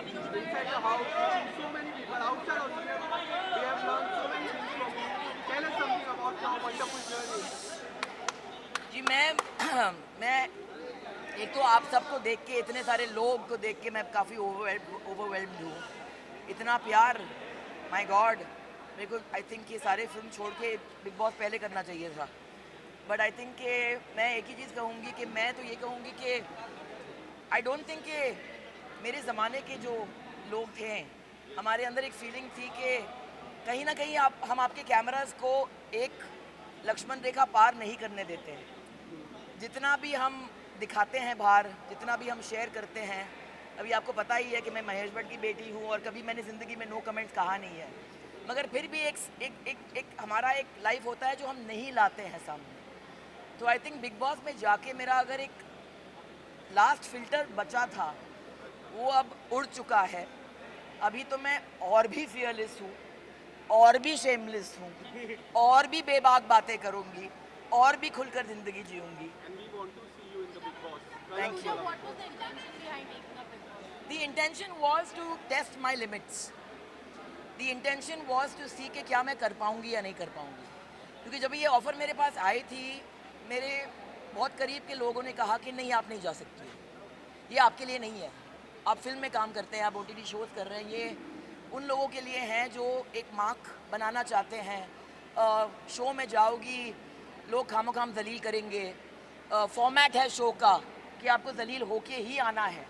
inside the house, so many people outside also. We have learned so many things from you. Tell us something about your wonderful journey. जी मैं एक तो आप सबको देख के, इतने सारे लोग को देख के मैं काफ़ी ओवरवेल्म्ड हूँ। इतना प्यार, माय गॉड। मेरे को आई थिंक ये सारे फिल्म छोड़ के बिग बॉस पहले करना चाहिए था। बट आई थिंक कि मैं एक ही चीज़ कहूँगी कि मैं तो ये कहूँगी कि आई डोंट थिंक कि मेरे ज़माने के जो लोग थे, हमारे अंदर एक फीलिंग थी कि कहीं ना कहीं हम आपके कैमरास को एक लक्ष्मण रेखा पार नहीं करने देते हैं। जितना भी हम दिखाते हैं बाहर, जितना भी हम शेयर करते हैं, अभी आपको पता ही है कि मैं महेश भट्ट की बेटी हूँ और कभी मैंने ज़िंदगी में नो कमेंट्स कहा नहीं है, मगर फिर भी एक हमारा एक लाइफ होता है जो हम नहीं लाते हैं सामने। तो आई थिंक बिग बॉस में जाके मेरा अगर एक लास्ट फिल्टर बचा था, वो अब उड़ चुका है। अभी तो मैं और भी फियरलेस हूँ, और भी शेमलेस हूँ, और भी बेबाक बातें करूँगी, और भी खुलकर ज़िंदगी जीऊँगी। And we want to see you in the Big Boss. Thank So you. what was the intention behind making a Big Boss? The intention was to test my limits. The intention was to see कि क्या मैं कर पाऊँगी या नहीं कर पाऊँगी। क्योंकि जब ये ऑफ़र मेरे पास आई थी, मेरे बहुत करीब के लोगों ने कहा कि नहीं, आप नहीं जा सकती, ये आपके लिए नहीं है। आप फिल्म में काम करते हैं, आप OTT शोज़ कर रहे हैं, ये उन लोगों के लिए हैं जो एक मार्क बनाना चाहते हैं। शो में जाओगी, लोग खामोखाम जलील करेंगे। फॉर्मेट है शो का कि आपको जलील होके ही आना है।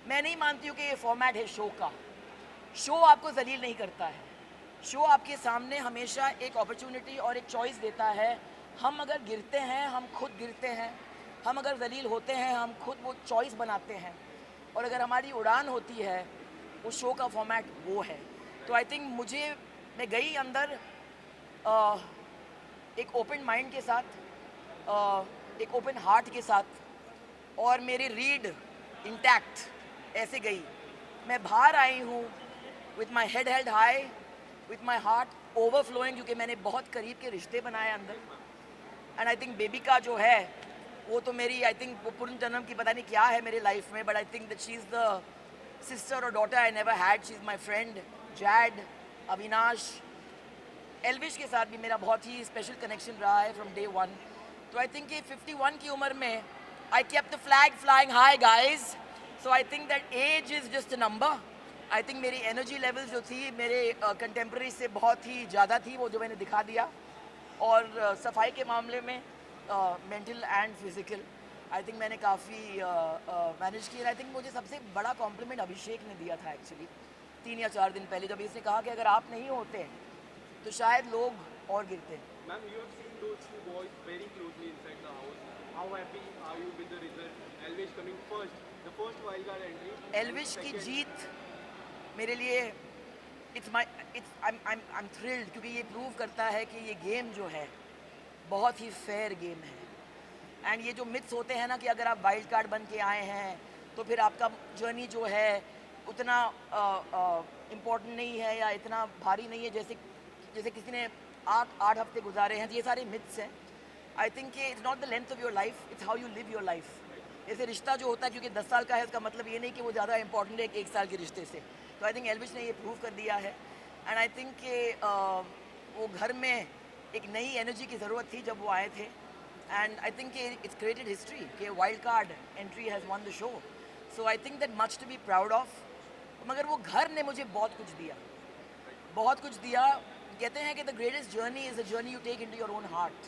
मैं नहीं मानती हूँ कि ये फॉर्मेट है शो का। शो आपको जलील नहीं करता है। शो आपके सामने हमेशा एक अपॉर्चुनिटी और एक चॉइस देता है। हम अगर गिरते हैं, हम खुद गिरते हैं। हम अगर जलील होते हैं, हम खुद वो चॉइस बनाते हैं। और अगर हमारी उड़ान होती है, उस शो का फॉर्मेट वो है। तो आई थिंक मैं गई अंदर एक ओपन माइंड के साथ, एक ओपन हार्ट के साथ, और मेरी रीड इंटैक्ट ऐसे गई। मैं बाहर आई हूँ with my head held high, with my heart overflowing, क्योंकि मैंने बहुत करीब के रिश्ते बनाए अंदर। एंड आई थिंक बेबी का जो है वो तो मेरी, आई थिंक वो पूर्ण जन्म की पता नहीं क्या है मेरे लाइफ में, but I think that she is the sister और daughter I never had. She is my friend. Jad, Avinash, Elvish के साथ भी मेरा बहुत ही स्पेशल कनेक्शन रहा है फ्रॉम डे वन। तो आई थिंक कि 51 की उम्र में I kept the flag flying high guys. So I think that age is just a number. I think मेरी एनर्जी लेवल जो थी मेरे कंटेम्प्रेरी से बहुत ही ज़्यादा थी, वो जो मैंने दिखा दिया। और सफाई के मामले में mental and physical I think मैंने काफ़ी मैनेज किया। आई थिंक मुझे सबसे बड़ा कॉम्प्लीमेंट अभिषेक ने दिया था एक्चुअली 3 या 4 दिन पहले, जब इसने कहा कि अगर आप नहीं होते तो शायद लोग और गिरते। Ma'am, you have seen those two boys very closely inside the house. How happy are you with the result? Elvish coming first, the first wildcard entry. Elvish की जीत मेरे लिए I'm thrilled, क्योंकि ये प्रूव करता है कि ये गेम जो है बहुत ही फेयर गेम है। एंड ये जो मिथ्स होते हैं ना कि अगर आप वाइल्ड कार्ड बन के आए हैं तो फिर आपका जर्नी जो है उतना इम्पोर्टेंट नहीं है या इतना भारी नहीं है, जैसे किसी ने 8 हफ्ते गुजारे हैं। ये सारे मिथ्स हैं। आई think it's not the length of your life, it's how you live your life. जैसे रिश्ता जो होता है, क्योंकि 10 साल का है, इसका मतलब ये नहीं कि वो ज़्यादा इंपॉर्टेंट है 1 साल के रिश्ते से। तो आई थिंक एल्विश ने ये प्रूव कर दिया है। एंड आई थिंक कि वो घर में एक नई एनर्जी की ज़रूरत थी जब वो आए थे। And I think it's created history कि wild card entry has won the show. So I think that much to be proud of. मगर वो घर ने मुझे बहुत कुछ दिया, बहुत कुछ दिया। कहते हैं कि the greatest journey is a journey you take into your own heart.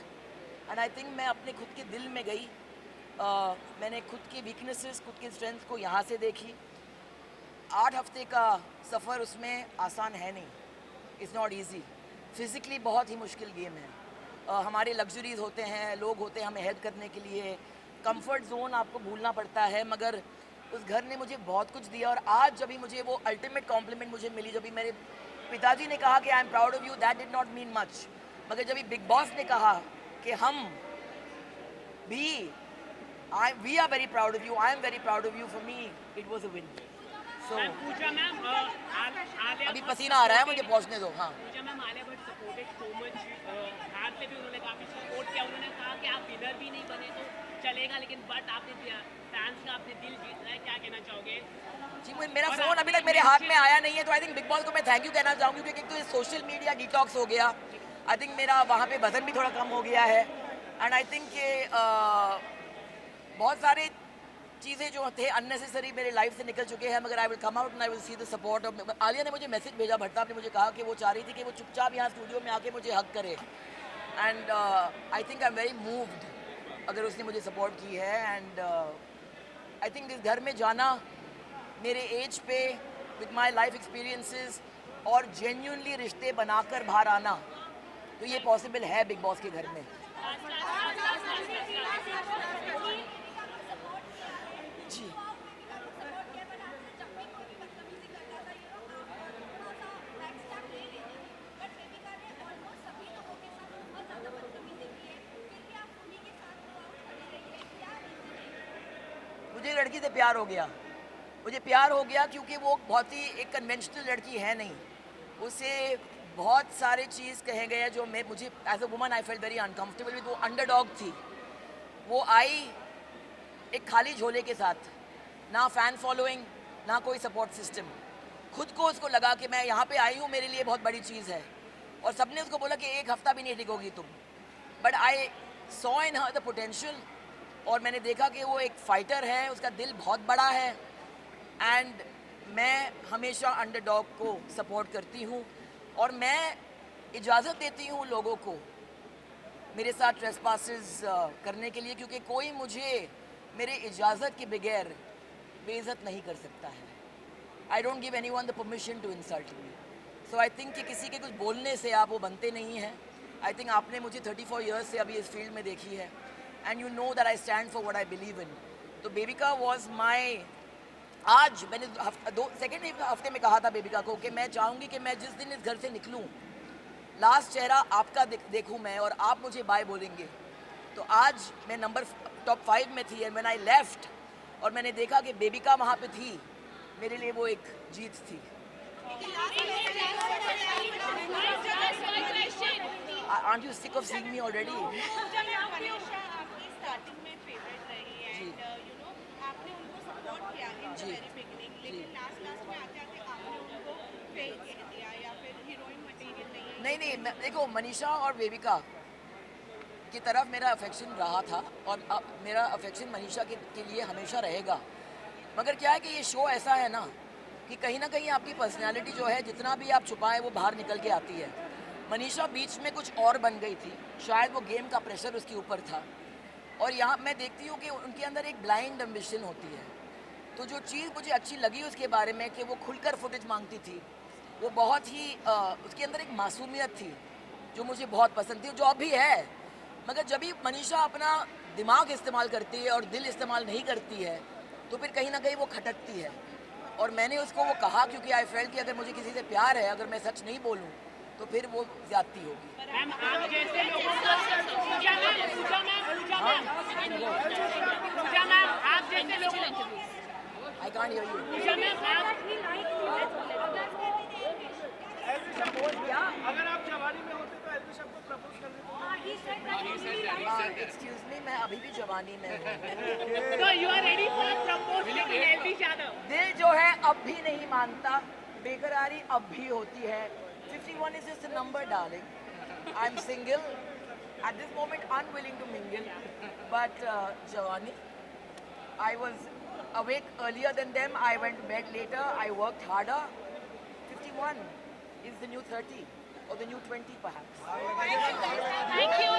And I think मैं अपने खुद के दिल में गई। मैंने खुद की वीकनेसेस, खुद की स्ट्रेंथ को यहाँ से देखी। 8 हफ्ते का सफ़र उसमें आसान है नहीं, इट्स नॉट ईजी। फिज़िकली बहुत ही मुश्किल गेम है। हमारे लग्जरीज होते हैं, लोग होते हैं हमें हेल्प करने के लिए, कंफर्ट जोन आपको भूलना पड़ता है। मगर उस घर ने मुझे बहुत कुछ दिया। और आज जब भी मुझे वो अल्टीमेट कॉम्प्लीमेंट मुझे मिली, जब भी मेरे पिताजी ने कहा कि I am proud of you, that did not mean much. मगर जब भी बिग बॉस ने कहा कि हम भी we are very proud of you, I am very proud of you, for me it was a win. So, ma'am Pooja ma'am Alia अभी पसीना आ रहा है मुझे, पहुंचने दो. हाँ. Pooja ma'am Alia Bhatt supported so much बाहर से भी उन्होंने काफी सपोर्ट किया उन्होंने कहा कि आप विनर भी नहीं बने तो चलेगा लेकिन बट आपने फैंस का आपने दिल जीत रहा है क्या कहना चाहोगे जी मेरा फोन अभी तक मेरे हाथ में आया नहीं है, तो आई थिंक बिग बॉस को मैं थैंक यू कहना चाहूँगी क्योंकि एक तो ये सोशल मीडिया डिटॉक्स हो गया. आई थिंक मेरा वहाँ पे वजन भी थोड़ा कम हो गया है. एंड आई थिंक कि बहुत सारे चीज़ें जो थे अननेसेसरी मेरे लाइफ से निकल चुके हैं, मगर I will come out and I will see the support of. Alia ने मुझे मैसेज भेजा, भट्टा ने मुझे कहा कि वो चाह रही थी कि वो चुपचाप यहाँ स्टूडियो में आके मुझे हक करे. And I think I am very moved अगर उसने मुझे सपोर्ट की है. एंड आई थिंक इस घर में जाना मेरे एज पे विद माई लाइफ एक्सपीरियंसेस और जेन्यूनली रिश्ते बनाकर बाहर आना, तो ये पॉसिबल है बिग बॉस के घर में. जी मुझे लड़की से प्यार हो गया. मुझे प्यार हो गया क्योंकि वो बहुत ही एक कन्वेंशनल लड़की है नहीं. उसे बहुत सारे चीज़ कहे गए जो मैं मुझे as a woman I felt very uncomfortable with. वो अंडरडॉग थी. वो आई एक खाली झोले के साथ, ना फैन फॉलोइंग ना कोई सपोर्ट सिस्टम. खुद को उसको लगा कि मैं यहाँ पे आई हूँ, मेरे लिए बहुत बड़ी चीज़ है. और सबने उसको बोला कि एक हफ्ता भी नहीं टिकोगी तुम. But I saw in her the potential और मैंने देखा कि वो एक फाइटर है, उसका दिल बहुत बड़ा है. एंड मैं हमेशा अंडरडॉग को सपोर्ट करती हूँ और मैं इजाज़त देती हूँ लोगों को मेरे साथ ट्रेसपासेस करने के लिए, क्योंकि कोई मुझे मेरे इजाज़त के बगैर बेइज्जत नहीं कर सकता है. I don't give anyone the permission to insult me. So I think कि किसी के कुछ बोलने से आप वो बनते नहीं हैं. आई थिंक आपने मुझे 34 ईयर्स से अभी इस फील्ड में देखी है and you know that I stand for what I believe in. तो बेबिका वॉज माई, आज मैंने सेकेंड हफ्ते में कहा था बेबिका को कि मैं चाहूँगी कि मैं जिस दिन इस घर से निकलूँ लास्ट चेहरा आपका देखूँ मैं और आप मुझे बाय बोलेंगे. तो आज मैं नंबर टॉप 5 में थी एंड व्हेन आई लेफ्ट और मैंने देखा कि बेबिका वहाँ पे थी, मेरे लिए वो एक जीत थी. Aren't you sick of seeing me already? जी. नहीं देखो मनीषा और बेबिका की तरफ मेरा अफेक्शन रहा था और मेरा अफेक्शन मनीषा के लिए हमेशा रहेगा. मगर क्या है कि ये शो ऐसा है ना कि कहीं ना कहीं आपकी पर्सनालिटी जो है जितना भी आप छुपाएं वो बाहर निकल के आती है. मनीषा बीच में कुछ और बन गई थी, शायद वो गेम का प्रेशर उसके ऊपर था. और यहाँ मैं देखती हूँ कि उनके अंदर एक ब्लाइंड एम्बिशन होती है. तो जो चीज़ मुझे अच्छी लगी उसके बारे में कि वो खुलकर फुटेज मांगती थी, वो बहुत ही उसके अंदर एक मासूमियत थी जो मुझे बहुत पसंद थी, जो अब भी है. मगर जब भी मनीषा अपना दिमाग इस्तेमाल करती है और दिल इस्तेमाल नहीं करती है तो फिर कहीं ना कहीं वो खटकती है. और मैंने उसको वो कहा क्योंकि आई फेल्ट कि अगर मुझे किसी से प्यार है, अगर मैं सच नहीं बोलूँ तो फिर वो ज्यादती होगी. मैम आप जैसे लोगों को पूजा मैम आप जैसे लोगों I can't hear you. Pooja ma'am आप अगर आप जवानी में होते तो एल्विश आपको प्रपोज कर देते. एक्सक्यूज मी, मैं अभी भी जवानी में हूँ. So you are ready for a proposal to Elvish Yadav? दिल जो है अब भी नहीं मानता, बेकरारी अब भी होती है. 51 is just a number, darling. I'm single. At this moment, unwilling to mingle. But Jawani, I was awake earlier than them. I went to bed later. I worked harder. 51 is the new 30 or the new 20 perhaps. Thank you.